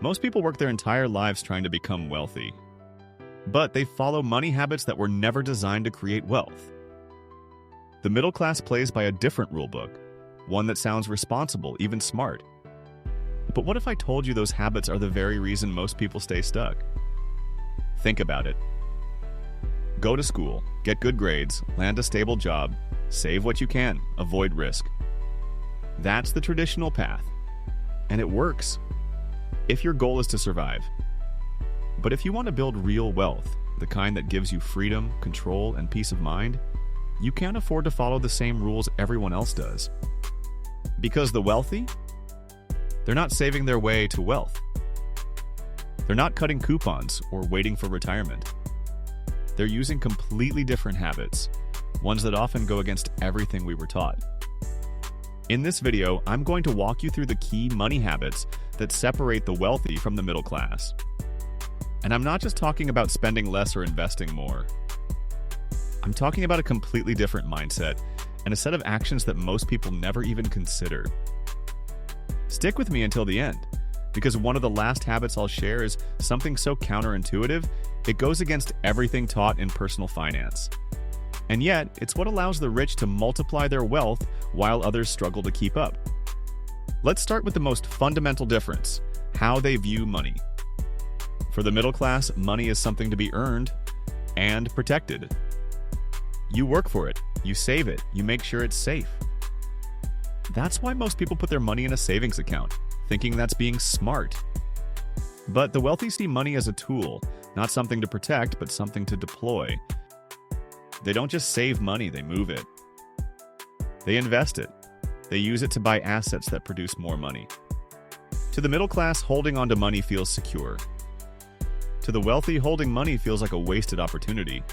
Most people work their entire lives trying to become wealthy, but they follow money habits that were never designed to create wealth. The middle class plays by a different rulebook, one that sounds responsible, even smart. But what if I told you those habits are the very reason most people stay stuck? Think about it. Go to school, get good grades, land a stable job, save what you can, avoid risk. That's the traditional path, and it works if your goal is to survive. But if you want to build real wealth, the kind that gives you freedom, control, and peace of mind, you can't afford to follow the same rules everyone else does. Because the wealthy, they're not saving their way to wealth. They're not cutting coupons or waiting for retirement. They're using completely different habits, ones that often go against everything we were taught. In this video, I'm going to walk you through the key money habits that separate the wealthy from the middle class. And I'm not just talking about spending less or investing more. I'm talking about a completely different mindset and a set of actions that most people never even consider. Stick with me until the end, because one of the last habits I'll share is something so counterintuitive, it goes against everything taught in personal finance. And yet, it's what allows the rich to multiply their wealth while others struggle to keep up. Let's start with the most fundamental difference: how they view money. For the middle class, money is something to be earned and protected. You work for it, you save it, you make sure it's safe. That's why most people put their money in a savings account, thinking that's being smart. But the wealthy see money as a tool, not something to protect, but something to deploy. They don't just save money, they move it. They invest it. They use it to buy assets that produce more money. To the middle class, holding onto money feels secure. To the wealthy, holding money feels like a wasted opportunity.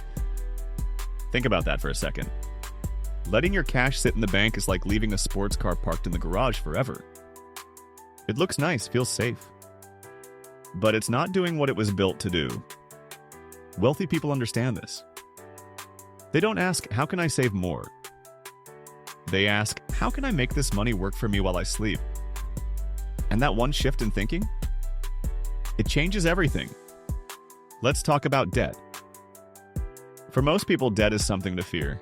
Think about that for a second. Letting your cash sit in the bank is like leaving a sports car parked in the garage forever. It looks nice, feels safe. But it's not doing what it was built to do. Wealthy people understand this. They don't ask, how can I save more? They ask, how can I make this money work for me while I sleep? And that one shift in thinking, it changes everything. Let's talk about debt. For most people, debt is something to fear.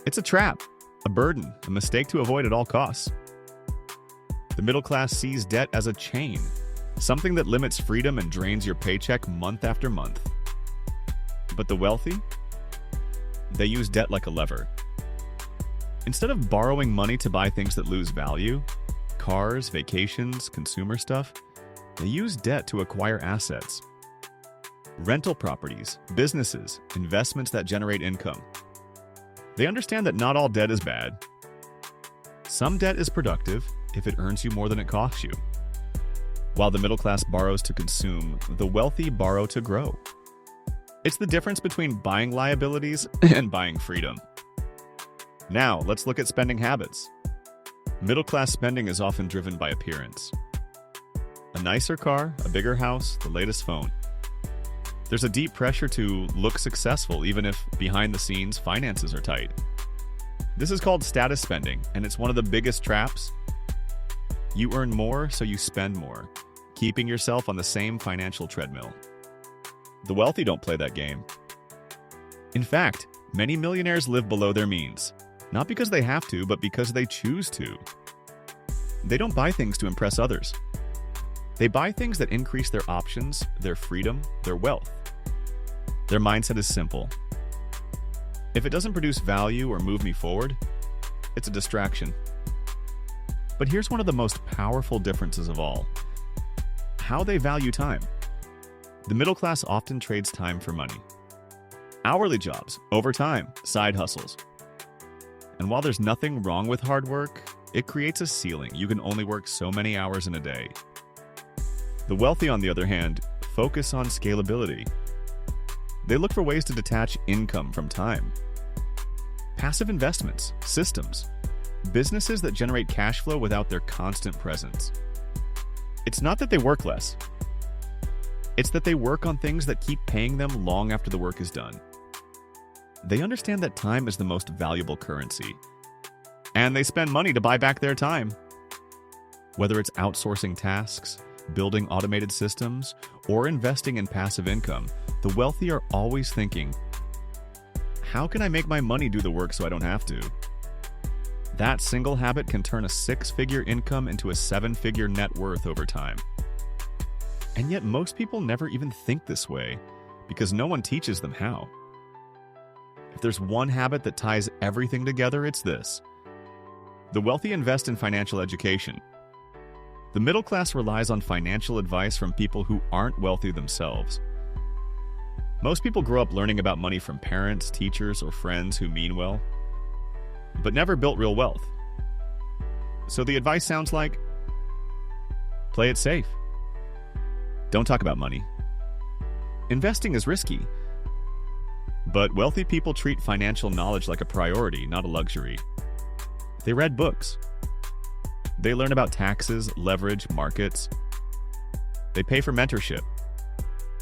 It's a trap, a burden, a mistake to avoid at all costs. The middle class sees debt as a chain, something that limits freedom and drains your paycheck month after month. But the wealthy, they use debt like a lever. Instead of borrowing money to buy things that lose value, cars, vacations, consumer stuff, they use debt to acquire assets. Rental properties, businesses, investments that generate income. They understand that not all debt is bad. Some debt is productive if it earns you more than it costs you. While the middle class borrows to consume, the wealthy borrow to grow. It's the difference between buying liabilities and buying freedom. Now, let's look at spending habits. Middle class spending is often driven by appearance. A nicer car, a bigger house, the latest phone. There's a deep pressure to look successful even if behind the scenes finances are tight. This is called status spending, and it's one of the biggest traps. You earn more, so you spend more, keeping yourself on the same financial treadmill. The wealthy don't play that game. In fact, many millionaires live below their means, not because they have to, but because they choose to. They don't buy things to impress others. They buy things that increase their options, their freedom, their wealth. Their mindset is simple. If it doesn't produce value or move me forward, it's a distraction. But here's one of the most powerful differences of all: how they value time. The middle class often trades time for money. Hourly jobs, overtime, side hustles. And while there's nothing wrong with hard work, it creates a ceiling. You can only work so many hours in a day. The wealthy, on the other hand, focus on scalability. They look for ways to detach income from time. Passive investments, systems, businesses that generate cash flow without their constant presence. It's not that they work less. It's that they work on things that keep paying them long after the work is done. They understand that time is the most valuable currency, and they spend money to buy back their time. Whether it's outsourcing tasks, building automated systems, or investing in passive income, the wealthy are always thinking, how can I make my money do the work so I don't have to? That single habit can turn a 6-figure income into a 7-figure net worth over time. And yet most people never even think this way because no one teaches them how. If there's one habit that ties everything together, it's this. The wealthy invest in financial education. The middle class relies on financial advice from people who aren't wealthy themselves. Most people grow up learning about money from parents, teachers, or friends who mean well, but never built real wealth. So the advice sounds like, play it safe. Don't talk about money. Investing is risky. But wealthy people treat financial knowledge like a priority, not a luxury. They read books. They learn about taxes, leverage, markets. They pay for mentorship.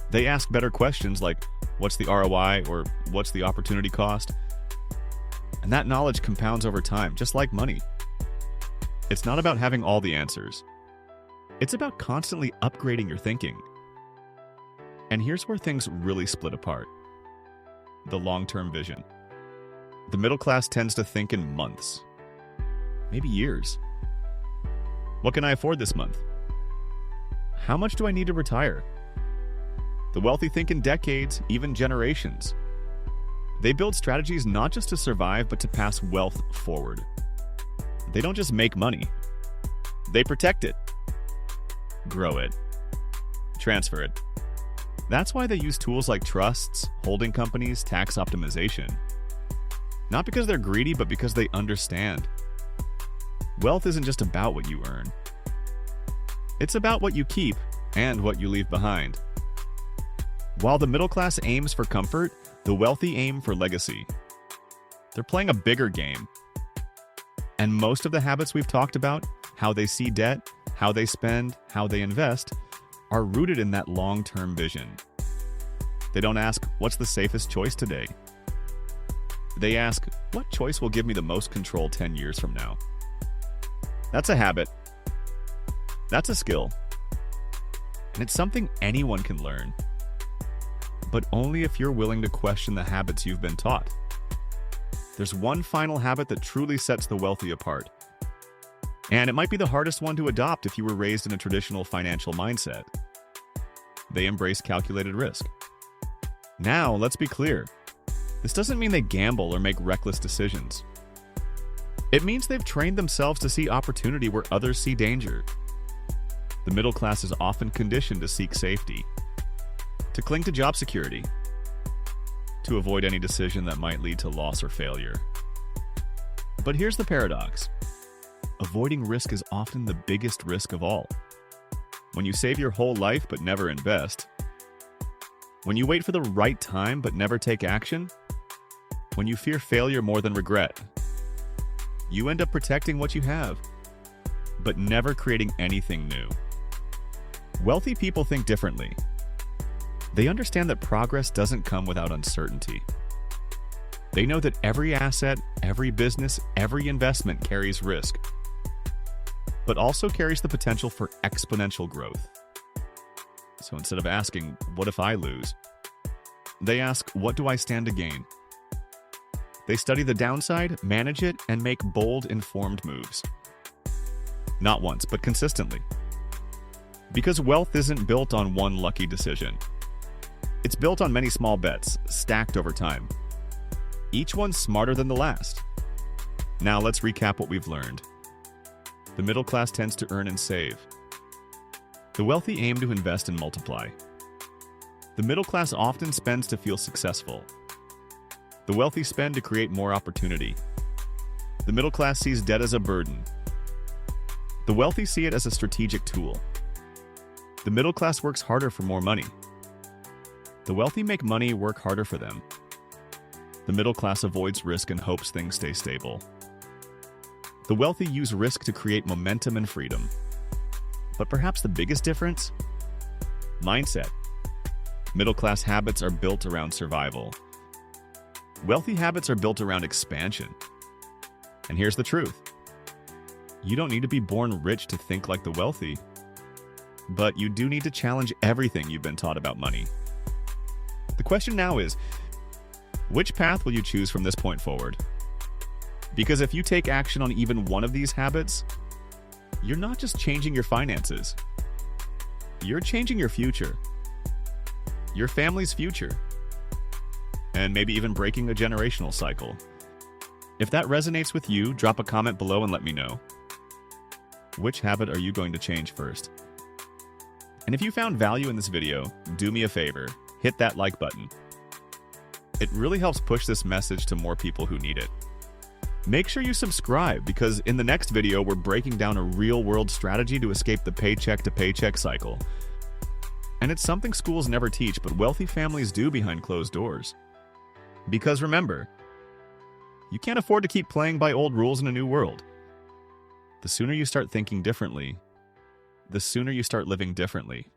They ask better questions like, what's the ROI or what's the opportunity cost? And that knowledge compounds over time, just like money. It's not about having all the answers. It's about constantly upgrading your thinking. And here's where things really split apart. The long-term vision. The middle class tends to think in months, maybe years. What can I afford this month? How much do I need to retire? The wealthy think in decades, even generations. They build strategies not just to survive, but to pass wealth forward. They don't just make money. They protect it, grow it, transfer it. That's why they use tools like trusts, holding companies, tax optimization. Not because they're greedy, but because they understand. Wealth isn't just about what you earn. It's about what you keep and what you leave behind. While the middle class aims for comfort, the wealthy aim for legacy. They're playing a bigger game. And most of the habits we've talked about, how they see debt, how they spend, how they invest, are rooted in that long-term vision. They don't ask, what's the safest choice today? They ask, what choice will give me the most control 10 years from now? That's a habit. That's a skill. And it's something anyone can learn. But only if you're willing to question the habits you've been taught. There's one final habit that truly sets the wealthy apart. And it might be the hardest one to adopt if you were raised in a traditional financial mindset. They embrace calculated risk. Now, let's be clear. This doesn't mean they gamble or make reckless decisions. It means they've trained themselves to see opportunity where others see danger. The middle class is often conditioned to seek safety, to cling to job security, to avoid any decision that might lead to loss or failure. But here's the paradox. Avoiding risk is often the biggest risk of all. When you save your whole life but never invest, when you wait for the right time but never take action, when you fear failure more than regret, you end up protecting what you have, but never creating anything new. Wealthy people think differently. They understand that progress doesn't come without uncertainty. They know that every asset, every business, every investment carries risk, but also carries the potential for exponential growth. So instead of asking, what if I lose? They ask, what do I stand to gain? They study the downside, manage it, and make bold, informed moves. Not once, but consistently. Because wealth isn't built on one lucky decision. It's built on many small bets, stacked over time. Each one smarter than the last. Now let's recap what we've learned. The middle class tends to earn and save. The wealthy aim to invest and multiply. The middle class often spends to feel successful. The wealthy spend to create more opportunity. The middle class sees debt as a burden. The wealthy see it as a strategic tool. The middle class works harder for more money. The wealthy make money work harder for them. The middle class avoids risk and hopes things stay stable. The wealthy use risk to create momentum and freedom. But perhaps the biggest difference? Mindset. Middle-class habits are built around survival. Wealthy habits are built around expansion. And here's the truth. You don't need to be born rich to think like the wealthy. but you do need to challenge everything you've been taught about money. The question now is, which path will you choose from this point forward? Because if you take action on even one of these habits, you're not just changing your finances. You're changing your future, your family's future, and maybe even breaking a generational cycle. If that resonates with you, drop a comment below and let me know. Which habit are you going to change first? And if you found value in this video, do me a favor, hit that like button. It really helps push this message to more people who need it. Make sure you subscribe, because in the next video, we're breaking down a real-world strategy to escape the paycheck-to-paycheck cycle. And it's something schools never teach, but wealthy families do behind closed doors. Because remember, you can't afford to keep playing by old rules in a new world. The sooner you start thinking differently, the sooner you start living differently.